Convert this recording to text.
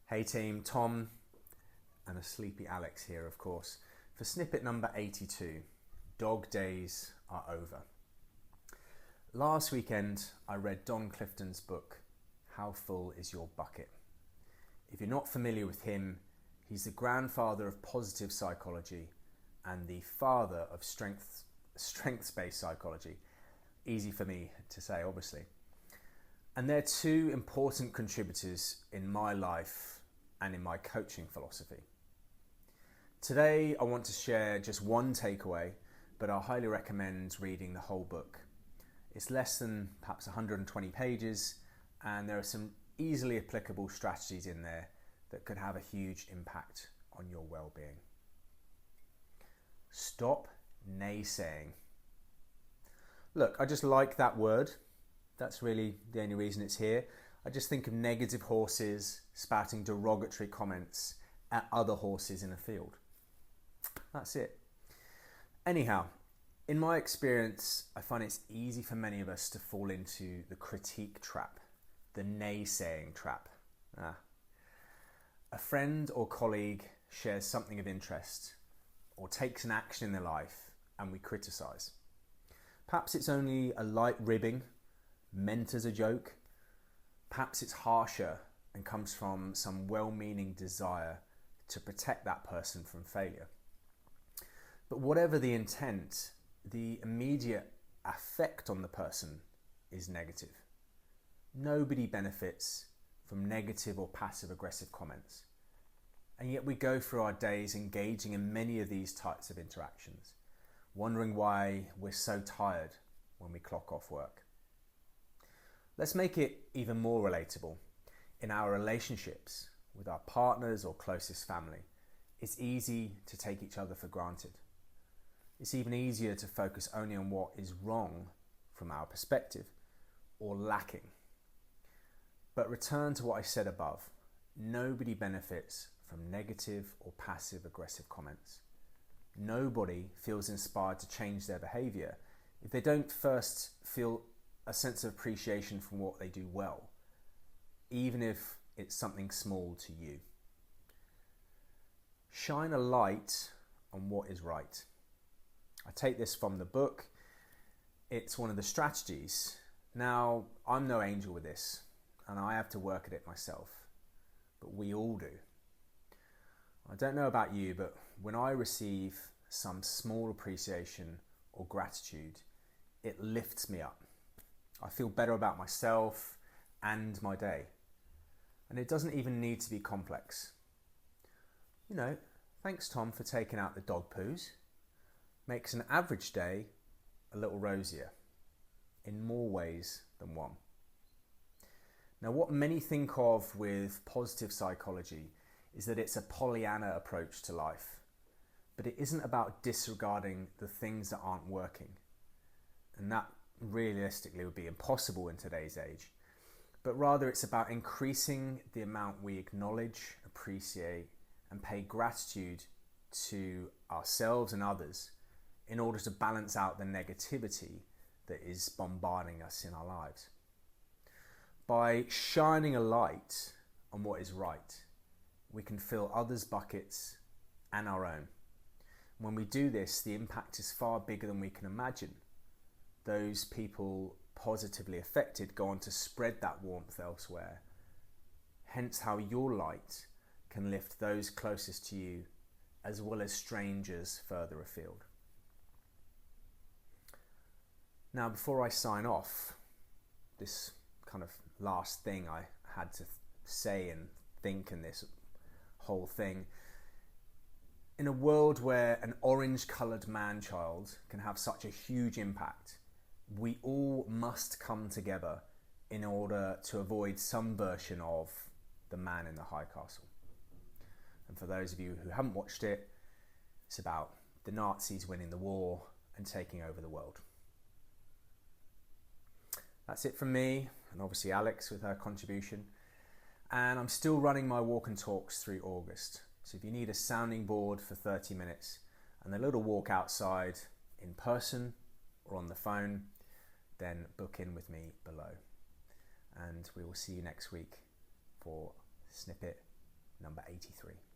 Hey team, Tom and a sleepy Alex here, of course, for snippet number 82, Dog Days Are Over. Last weekend, I read Don Clifton's book, How Full Is Your Bucket? If you're not familiar with him, he's the grandfather of positive psychology and the father of strengths-based psychology. Easy for me to say, obviously. And they're two important contributors in my life and in my coaching philosophy. Today, I want to share just one takeaway, but I highly recommend reading the whole book. It's less than perhaps 120 pages, and there are some easily applicable strategies in there that could have a huge impact on your well-being. Stop naysaying. Look, I just like that word. That's really the only reason it's here. I just think of negative horses spouting derogatory comments at other horses in a field. That's it. Anyhow, in my experience, I find it's easy for many of us to fall into the critique trap, the naysaying trap. A friend or colleague shares something of interest or takes an action in their life and we criticise. Perhaps it's only a light ribbing, meant as a joke. Perhaps it's harsher and comes from some well-meaning desire to protect that person from failure. But whatever the intent, the immediate effect on the person is negative. Nobody benefits from negative or passive-aggressive comments. And yet we go through our days engaging in many of these types of interactions, wondering why we're so tired when we clock off work. Let's make it even more relatable. In our relationships with our partners or closest family, it's easy to take each other for granted. It's even easier to focus only on what is wrong from our perspective or lacking. But return to what I said above. Nobody benefits from negative or passive-aggressive comments. Nobody feels inspired to change their behaviour if they don't first feel a sense of appreciation from what they do well, even if it's something small to you. Shine a light on what is right. I take this from the book. It's one of the strategies. Now, I'm no angel with this, and I have to work at it myself, but we all do. I don't know about you, but when I receive some small appreciation or gratitude, it lifts me up. I feel better about myself and my day. And it doesn't even need to be complex. Thanks Tom for taking out the dog poos. Makes an average day a little rosier in more ways than one. Now, what many think of with positive psychology is that it's a Pollyanna approach to life. But it isn't about disregarding the things that aren't working. And that realistically would be impossible in today's age, but rather it's about increasing the amount we acknowledge, appreciate, and pay gratitude to ourselves and others in order to balance out the negativity that is bombarding us in our lives. By shining a light on what is right, we can fill others' buckets and our own. When we do this, the impact is far bigger than we can imagine. Those people positively affected go on to spread that warmth elsewhere. Hence how your light can lift those closest to you as well as strangers further afield. Now, before I sign off, this kind of last thing I had to say and think in this whole thing, in a world where an orange-coloured man-child can have such a huge impact, we all must come together in order to avoid some version of The Man in the High Castle. And for those of you who haven't watched it, it's about the Nazis winning the war and taking over the world. That's it from me, and obviously Alex with her contribution. And I'm still running my walk and talks through August. So if you need a sounding board for 30 minutes and a little walk outside in person or on the phone, then book in with me below. And we will see you next week for snippet 83.